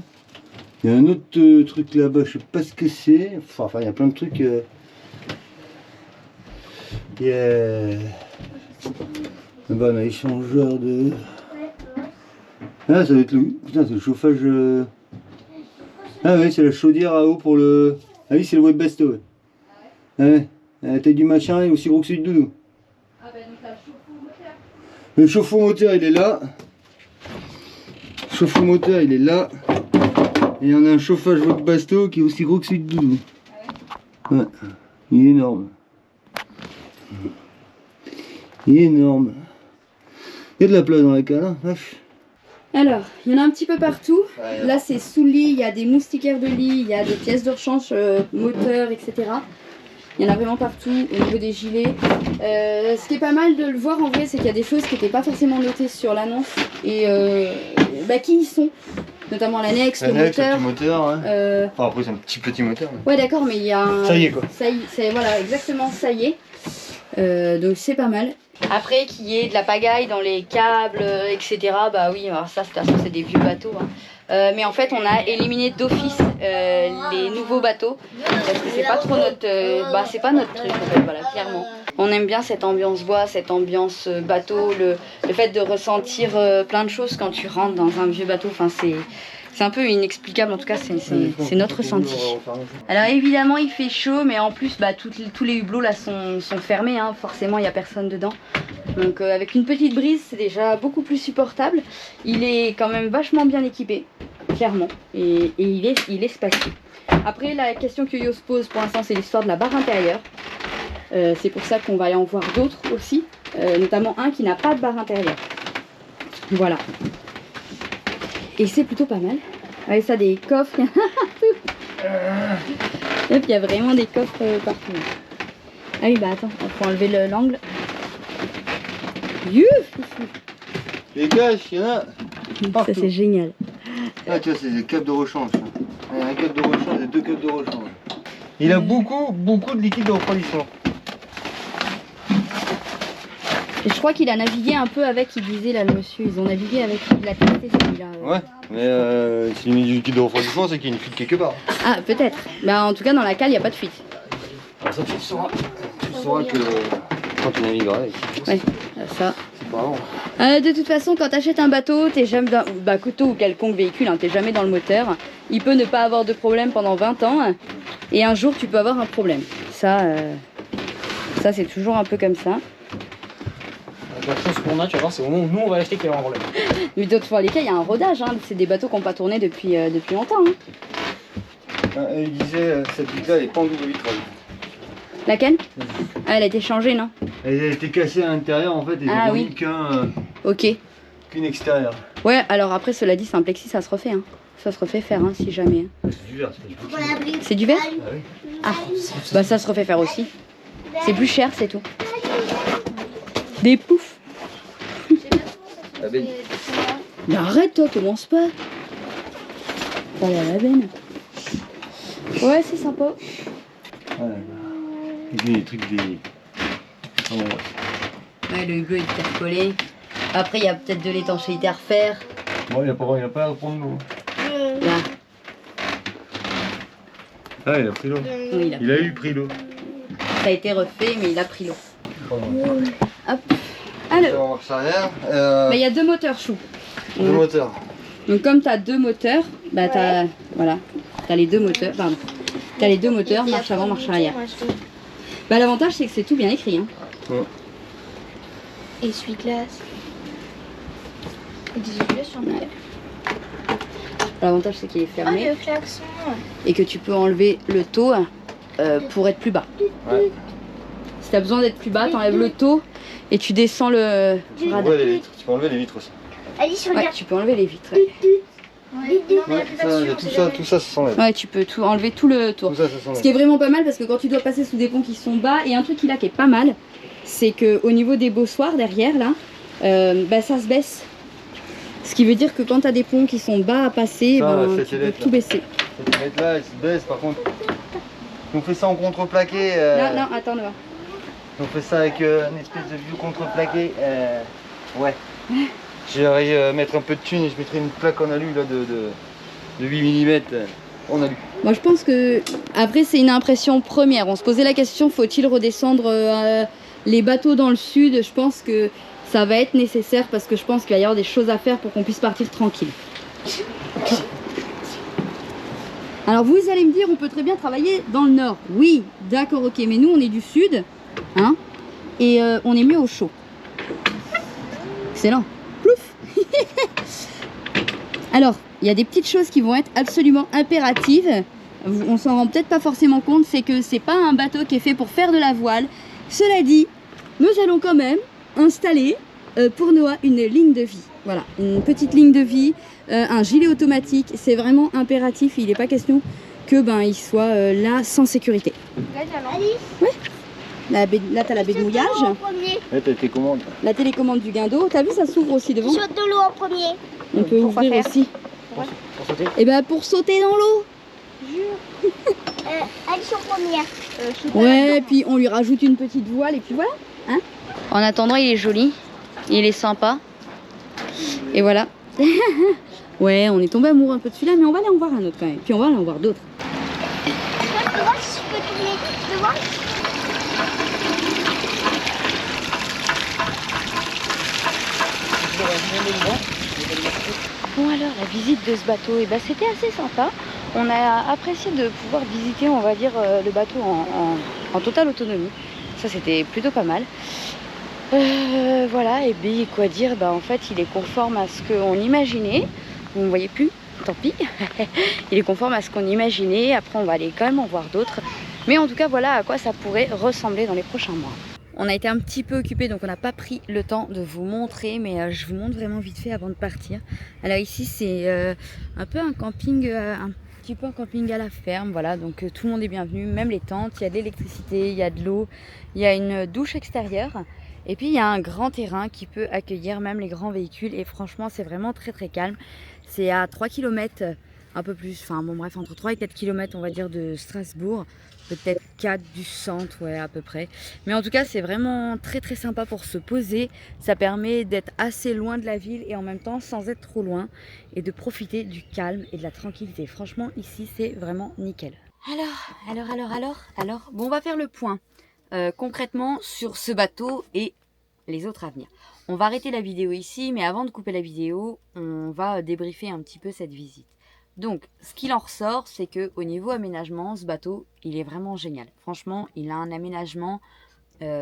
Il y a un autre truc là-bas, je sais pas ce que c'est. Enfin, il y a plein de trucs. Il y a. Là-bas on a échangeur de. Ah, ça doit être le. Putain, c'est le chauffage. Ah oui, c'est la chaudière à eau pour le. Ah oui, c'est le Webasto. Ouais. Ah ouais. La taille du machin est aussi gros que celui de Doudou. Ah bah donc la chauffe-eau moteur. Le chauffe-eau moteur il est là. Le chauffe-eau moteur il est là. Et il y en a un chauffage Webasto qui est aussi gros que celui de Doudou. Ah ouais. Ouais. Il est énorme. Il est énorme. Il y a de la place dans la cale, hein, vache. Alors, il y en a un petit peu partout. Là, c'est sous le lit, il y a des moustiquaires de lit, il y a des pièces de rechange, moteurs, etc. Il y en a vraiment partout au niveau des gilets. Ce qui est pas mal de le voir en vrai, c'est qu'il y a des choses qui n'étaient pas forcément notées sur l'annonce et qui y sont. Notamment l'annexe, le moteur. Le petit moteur, hein. Enfin, après, c'est un petit moteur. Mais... Ouais, d'accord, mais il y a un. Ça y est, quoi. Voilà, exactement, ça y est. Donc, c'est pas mal. Après, qu'il y ait de la pagaille dans les câbles, etc. Bah oui, alors ça, de toute façon, c'est des vieux bateaux. Hein. Mais en fait, on a éliminé d'office les nouveaux bateaux parce que c'est pas trop notre, c'est pas notre truc. En fait, voilà, clairement. On aime bien cette ambiance bois, cette ambiance bateau, le fait de ressentir plein de choses quand tu rentres dans un vieux bateau. Enfin, c'est un peu inexplicable, en tout cas c'est notre ressenti. Alors évidemment il fait chaud, mais en plus tous les hublots là sont fermés, hein. Forcément il n'y a personne dedans. Donc avec une petite brise c'est déjà beaucoup plus supportable. Il est quand même vachement bien équipé, clairement, et il est spacieux. Après la question que Yo se pose pour l'instant c'est l'histoire de la barre intérieure. C'est pour ça qu'on va y en voir d'autres aussi, notamment un qui n'a pas de barre intérieure. Voilà. Et c'est plutôt pas mal. Avec ça, des coffres. Et puis il y a vraiment des coffres partout. Ah oui, bah attends, il faut enlever l'angle. Les gars, il y en a. Ça, c'est génial. Ah, tu vois, c'est des câbles de rechange. Il y a un câble de rechange et 2 câbles de rechange. Il a beaucoup de liquide de refroidissement. Et je crois qu'il a navigué un peu avec, il disait là le monsieur, ils ont navigué avec, il a testé celui-là. Ouais, mais s'il met du liquide de refroidissement, c'est qu'il y a une fuite quelque part. Ah, peut-être. Bah en tout cas, dans la cale, il n'y a pas de fuite. Alors ça, tu le sauras. Tu le sauras que quand tu navigueras avec. Ouais, ça. C'est pas avant. De toute façon, quand tu achètes un bateau, t'es jamais dans, couteau ou quelconque véhicule, hein, t'es jamais dans le moteur. Il peut ne pas avoir de problème pendant 20 ans. Et un jour, tu peux avoir un problème. Ça c'est toujours un peu comme ça. La chance qu'on a, tu vas voir, c'est au moment où nous on va l'acheter qu'il y aura un problème. Mais d'autres fois, les cas, il y a un rodage. Hein. C'est des bateaux qui n'ont pas tourné depuis longtemps. Hein. Il disait, cette vitre-là, elle est pas en double vitrage. Laquelle? Ah, elle a été changée, non? Elle a été cassée à l'intérieur, en fait, et ils ont mis qu'une extérieure. Ouais, alors après, cela dit, c'est un plexi, ça se refait. Hein. Ça se refait faire, hein, si jamais. C'est du verre, c'est pas du plexi. C'est du verre? Ah oui. Ah, bah ça se refait faire aussi. C'est plus cher, c'est tout. Des poufs. La benne. Mais arrête toi, commence pas. Voilà la benne. Ouais, c'est sympa. Voilà. Et puis les trucs des... Oh, ouais, le hublot est intercollé. Après, il y a peut-être de l'étanchéité à refaire. Bon, il a pas à reprendre l'eau. Là. Ah, il a pris l'eau. Oui, il a eu pris l'eau. Ça a été refait, mais il a pris l'eau. Hop. Alors, Alors, marche arrière. il y a 2 moteurs chou. Deux moteurs. Donc comme tu as 2 moteurs, bah t'as les 2 moteurs, pardon. T'as les 2 moteurs, marche avant, marche arrière. Bah l'avantage c'est que c'est tout bien écrit. Hein. Ouais. Essuie-glace. Des essuie-glaces sur le L'avantage c'est qu'il est Ah, fermé le klaxon. et que tu peux enlever le taux pour être plus bas. Ouais. Si t'as besoin d'être plus bas, t'enlèves le taux et tu descends le Tu peux radar. enlever les vitres. Tu peux enlever les vitres aussi. Alice, Ouais, regarde. tu peux enlever les vitres. Ouais, Ouais. Non, mais Ouais, tout ça, ça s'enlève. ouais tu peux tout enlever tout le tour. Tout ça, ça Ce s'enlève. qui est vraiment pas mal parce que quand tu dois passer sous des ponts qui sont bas, et un truc qui est pas mal, c'est que au niveau des bossoirs derrière là, bah, ça se baisse. Ce qui veut dire que quand tu as des ponts qui sont bas à passer, Ça, ben, cette tu peux ailette, tout là. baisser. Cette mètre là, elle se baisse par contre. On fait ça en contreplaqué. Non, non, attends, là. On fait ça avec une espèce de vieux contreplaqué. Ouais. J'irais mettre un peu de thune et je mettrais une plaque en alu là, de 8 mm en alu. Moi je pense que, après c'est une impression première, on se posait la question, faut-il redescendre les bateaux dans le sud? Je pense que ça va être nécessaire parce que je pense qu'il va y avoir des choses à faire pour qu'on puisse partir tranquille. Alors vous allez me dire, on peut très bien travailler dans le nord. Oui, d'accord, ok, mais nous on est du sud, hein, et on est mieux au chaud. Excellent. Plouf. Alors, il y a des petites choses qui vont être absolument impératives. On s'en rend peut-être pas forcément compte, c'est que c'est pas un bateau qui est fait pour faire de la voile. Cela dit, nous allons quand même installer pour Noah une ligne de vie. Voilà, une petite ligne de vie, un gilet automatique. C'est vraiment impératif. Il n'est pas question que il soit là sans sécurité. Alice, Là, t'as la baie de mouillage, en premier. Ouais, t'as tes commandes. la télécommande du guindeau. T'as vu, ça s'ouvre aussi devant. Tu sautes de l'eau en premier. On peut Pourquoi ouvrir faire aussi. Pour sauter. Et ben pour sauter dans l'eau. Alice en première. Ouais, puis on lui rajoute une petite voile et puis voilà. Hein, en attendant, il est joli, il est sympa. Et voilà. Ouais, on est tombé amoureux un peu de celui-là, mais on va aller en voir un autre quand même. Puis on va aller en voir d'autres. Tu peux voir si je peux tourner. Tu peux voir? Bon alors, la visite de ce bateau, et c'était assez sympa. On a apprécié de pouvoir visiter, on va dire, le bateau en totale autonomie. Ça, c'était plutôt pas mal. Voilà, et bien quoi dire, en fait, il est conforme à ce qu'on imaginait. Vous ne voyez plus, tant pis. Il est conforme à ce qu'on imaginait. Après, on va aller quand même en voir d'autres. Mais en tout cas, voilà à quoi ça pourrait ressembler dans les prochains mois. On a été un petit peu occupé, donc on n'a pas pris le temps de vous montrer, mais je vous montre vraiment vite fait avant de partir. Alors ici, c'est un peu un camping, un petit peu un camping à la ferme, voilà, donc tout le monde est bienvenu, même les tentes, il y a de l'électricité, il y a de l'eau, il y a une douche extérieure, et puis il y a un grand terrain qui peut accueillir même les grands véhicules, et franchement, c'est vraiment très très calme. C'est à 3 km, un peu plus, enfin bon bref, entre 3 et 4 km, on va dire, de Strasbourg. Peut-être 4 du centre, ouais, à peu près. Mais en tout cas, c'est vraiment très très sympa pour se poser. Ça permet d'être assez loin de la ville et en même temps sans être trop loin. Et de profiter du calme et de la tranquillité. Franchement, ici, c'est vraiment nickel. Alors. Bon, on va faire le point concrètement sur ce bateau et les autres à venir. On va arrêter la vidéo ici, mais avant de couper la vidéo, on va débriefer un petit peu cette visite. Donc, ce qu'il en ressort, c'est que au niveau aménagement, ce bateau, il est vraiment génial. Franchement, il a un aménagement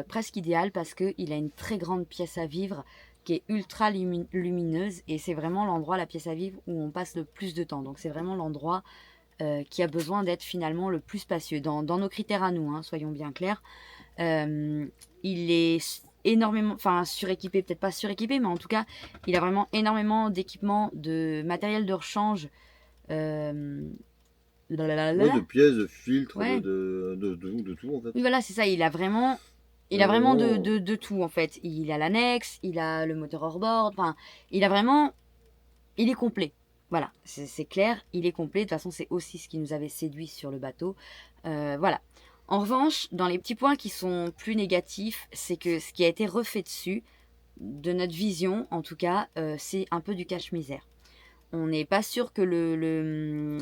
presque idéal parce qu'il a une très grande pièce à vivre qui est ultra lumineuse et c'est vraiment l'endroit, la pièce à vivre, où on passe le plus de temps. Donc, c'est vraiment l'endroit qui a besoin d'être finalement le plus spacieux. Dans nos critères à nous, hein, soyons bien clairs, il est énormément, enfin suréquipé, peut-être pas suréquipé, mais en tout cas, il a vraiment énormément d'équipements, de matériel de rechange. De pièces, de filtres, Ouais. de tout en fait. Oui, voilà, c'est ça. Il a vraiment de tout en fait. Il a l'annexe, il a le moteur hors-bord. Enfin, il est complet. Voilà, c'est clair, il est complet. De toute façon, c'est aussi ce qui nous avait séduit sur le bateau. Voilà. En revanche, dans les petits points qui sont plus négatifs, c'est que ce qui a été refait dessus, de notre vision en tout cas, c'est un peu du cache-misère. On n'est pas sûr que le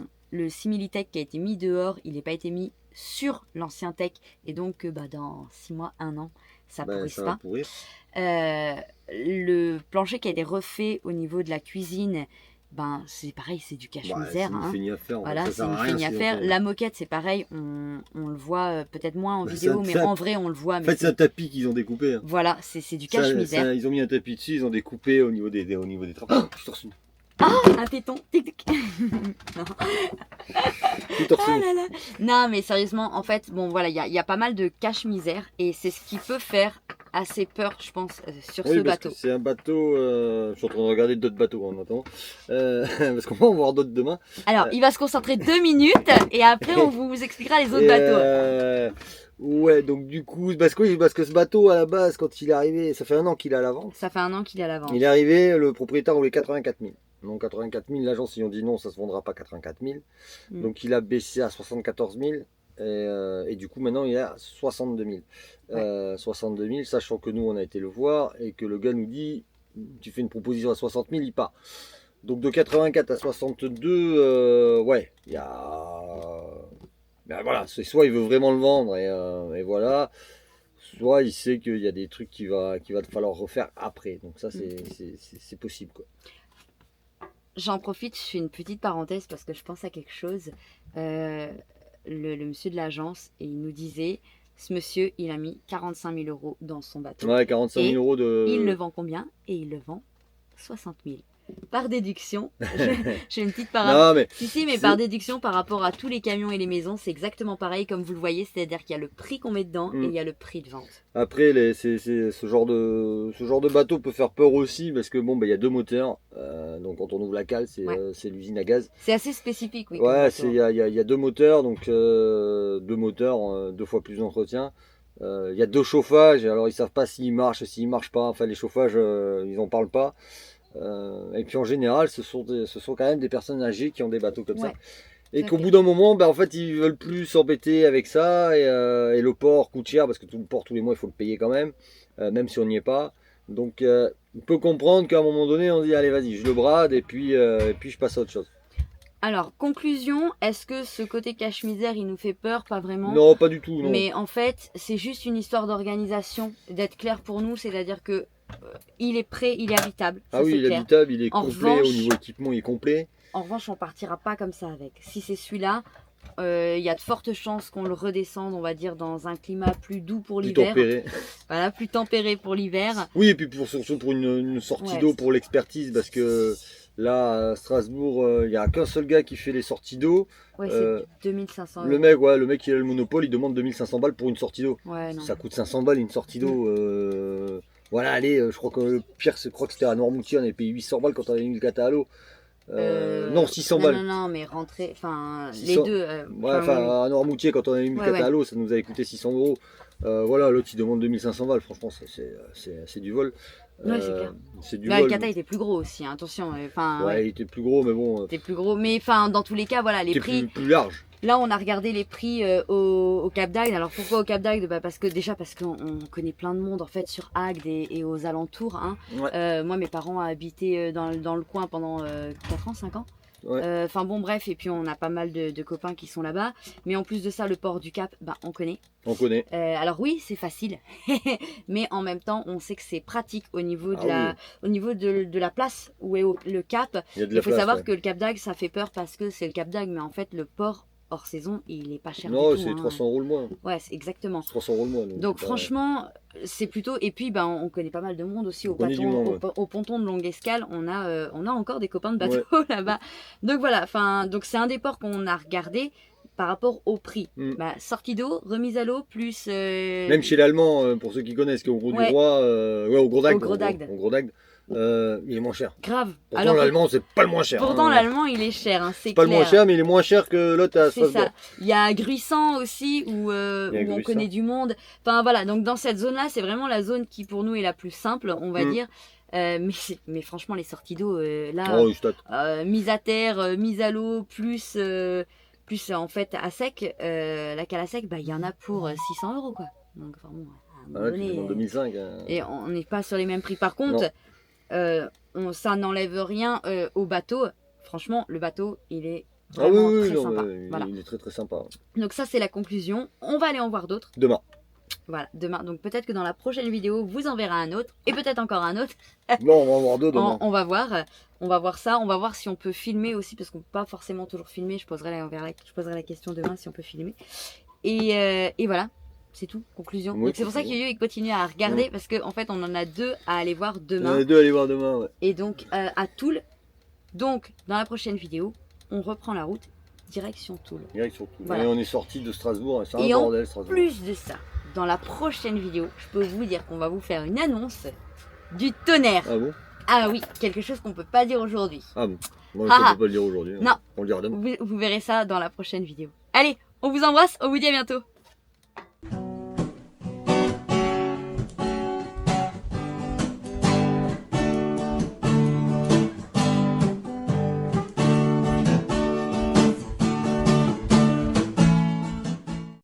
Similitech qui a été mis dehors, il n'ait pas été mis sur l'ancien tech et donc dans 6 mois, 1 an, ça pourrisse ça pas. va pourrir. Le plancher qui a été refait au niveau de la cuisine ben c'est pareil, c'est du Bah, cache-misère. c'est une Hein. feignie à faire. Voilà, ça c'est sert à une rien feignie à si on faire. fait- La moquette, c'est pareil, on le voit peut-être moins en Bah, vidéo, mais ça- en vrai, on le voit. En Mais fait, c'est un tapis qu'ils ont découpé. Hein. voilà, c'est du Ça, cache-misère. ils ont mis un tapis dessus, ils ont découpé au niveau des trappes. Oh, je suis torse nu. Un téton, tic tic. Non. Je suis torse Ah nu. là là. Non, mais sérieusement, en fait, bon voilà, il y a pas mal de cache-misère et c'est ce qui peut faire assez peur, je pense, sur Oui, ce parce bateau. que c'est un bateau. Je suis en train de regarder d'autres bateaux en attendant. Parce qu'on va en voir d'autres demain. Alors, il va se concentrer 2 minutes et après, on vous expliquera les autres Et, bateaux. ouais, donc du coup, parce que ce bateau à la base, quand il est arrivé, ça fait 1 an qu'il est à la vente. Ça fait 1 an qu'il est à la vente. Il est arrivé, le propriétaire voulait 84 000. Donc 84 000, l'agence ils ont dit non, ça se vendra pas 84 000. Mm. Donc il a baissé à 74 000 et du coup maintenant il est à 62 000. 62 000, sachant que nous on a été le voir et que le gars nous dit tu fais une proposition à 60 000, il part. Donc de 84 à 62, ouais, il y a... Ben voilà, c'est soit il veut vraiment le vendre et voilà, soit il sait qu'il y a des trucs qu'il va falloir refaire après. Donc ça c'est possible quoi. J'en profite, je fais une petite parenthèse parce que je pense à quelque chose. Le monsieur de l'agence, et il nous disait, ce monsieur, il a mis 45 000 € dans son bateau. Ouais, 45 000 € de... Il le vend combien? Et il le vend 60 000. Par déduction, j'ai une petite parade. Non, mais Si, mais c'est- par déduction, par rapport à tous les camions et les maisons, c'est exactement pareil comme vous le voyez, c'est-à-dire qu'il y a le prix qu'on met dedans et il y a le prix de vente. Après, ce genre de bateau peut faire peur aussi parce que bon, il y a 2 moteurs. Donc quand on ouvre la cale, c'est l'usine à gaz. C'est assez spécifique, oui. comme Ouais, bateau. il y a 2 moteurs, donc 2 moteurs, 2 fois plus d'entretien. Il y a 2 chauffages, alors ils savent pas s'ils marchent, s'ils marchent pas. Enfin, les chauffages, ils en parlent pas. Et puis en général, ce sont quand même des personnes âgées qui ont des bateaux comme ça. Et qu'au bout d'un moment, en fait, ils veulent plus s'embêter avec ça. Et le port coûte cher parce que tout le port, tous les mois, il faut le payer quand même, même si on n'y est pas. Donc, on peut comprendre qu'à un moment donné, on dit allez, vas-y, je le brade et puis je passe à autre chose. Alors, conclusion, est-ce que ce côté cache-misère, il nous fait peur? Pas vraiment. Non, pas du tout. Non. Mais en fait, c'est juste une histoire d'organisation, d'être clair pour nous, c'est-à-dire que il est prêt, il est habitable. Ça, Ah oui, c'est il est clair. habitable, il est En complet, revanche- au niveau équipement, il est complet. En revanche, on partira pas comme ça avec. Si c'est celui-là, il y a de fortes chances qu'on le redescende, on va dire, dans un climat plus doux pour Plus l'hiver. tempéré. Voilà, plus tempéré pour l'hiver. Oui, et puis surtout pour une sortie Ouais. d'eau pour l'expertise, parce que là, à Strasbourg, il n'y a qu'un seul gars qui fait les sorties d'eau. Ouais, Euh, c'est 2500 Le euros. mec qui a le monopole, il demande 2500 balles pour une sortie d'eau. Ouais, non. Ça coûte 500 balles une sortie d'eau. Voilà, allez, je crois que le pire, je crois que c'était à Noirmoutier, on avait payé 800 balles quand on avait mis le cata à l'eau. Non, 600 balles. Non, mais rentrer, enfin, 600. les deux. Ouais, enfin, à Noirmoutier, quand on avait mis le Ouais, cata ouais. à l'eau, ça nous avait coûté 600 euros. Voilà, l'autre il demande 2500 balles. Franchement, c'est du vol. Ouais, c'est clair. C'est du Là, le vol. kata était plus gros aussi, hein, attention. Enfin, Ouais, il était plus gros, mais bon. C'était plus gros. Mais enfin, dans tous les cas, voilà, les C'était prix. plus large. Là, on a regardé les prix au Cap d'Agde. Alors pourquoi au Cap d'Agde? Parce qu'on connaît plein de monde en fait sur Agde et aux alentours. Hein. Ouais. Moi, mes parents ont habité dans le coin pendant 4 ans, 5 ans. Ouais. Enfin bon, bref, et puis on a pas mal de copains qui sont là-bas. Mais en plus de ça, le port du Cap, on connaît. On connaît. Alors oui, c'est facile, mais en même temps, on sait que c'est pratique au niveau de Ah au niveau de la place où est le Cap. Il y a de Il la faut place, savoir ouais. que le Cap d'Agde, ça fait peur parce que c'est le Cap d'Agde, mais en fait, le port hors saison, il est pas cher Non, du tout. c'est hein. 300 euros le mois. Ouais, c'est exactement. 300 euros le mois. Donc franchement, c'est plutôt... Et puis, on connaît pas mal de monde aussi au, connaît du monde, au ponton de Longue Escale. On a encore des copains de bateau là-bas. Donc voilà, donc c'est un des ports qu'on a regardé par rapport au prix. Sortie d'eau, remise à l'eau, plus... Même chez l'allemand, pour ceux qui connaissent, qui est au Gros Ouais. du Roi, au Gros d'Agde. Au Gros d'Agde. Au Gros d'Agde, il est moins cher. Grave. Pourtant, l'allemand, c'est pas le moins cher. Pourtant, hein. l'allemand, il est cher, hein, c'est Pas clair. le moins cher, mais il est moins cher que l'autre à C'est Strasbourg. ça. Il y a Gruissant aussi, où on Gruissant. connaît du monde. Enfin voilà, donc dans cette zone-là, c'est vraiment la zone qui pour nous est la plus simple, on va dire. Mais franchement, les sorties d'eau, là, Oh, je tâte. mise à terre, mise à l'eau, plus en fait à sec, la cale à sec, il y en a pour 600 € quoi. Donc enfin, bon, à un moment Ah ouais, tu donné, demandes 2005. et on n'est pas sur les mêmes prix. Par contre, ça n'enlève rien au bateau. Franchement, le bateau, il est Ah vraiment oui, très non, sympa. mais Voilà. il est très très sympa. Donc ça, c'est la conclusion. On va aller en voir d'autres. Demain. Voilà, demain. Donc peut-être que dans la prochaine vidéo, vous en verrez un autre. Et peut-être encore un autre. Non, on va en voir deux demain. On va voir. On va voir ça. On va voir si on peut filmer aussi. Parce qu'on ne peut pas forcément toujours filmer. Je poserai la question demain si on peut filmer. Et voilà. C'est tout, conclusion. Oui, donc c'est pour ça que Yo-Yo il continue à regarder parce qu'en fait on en a 2 à aller voir demain. On en a 2 à aller voir demain, ouais. Et donc à Toul. Donc dans la prochaine vidéo, on reprend la route direction Toul. Direction Toul. Voilà. Et on est sorti de Strasbourg, c'est un Et bordel en Strasbourg. plus de ça, dans la prochaine vidéo, je peux vous dire qu'on va vous faire une annonce du tonnerre. Ah bon? Ah oui, quelque chose qu'on peut pas dire aujourd'hui. Ah bon? Bon, Ah ça ah. on peut pas le dire aujourd'hui. Non. On le dira demain. Vous verrez ça dans la prochaine vidéo. Allez, on vous embrasse, on vous dit à bientôt.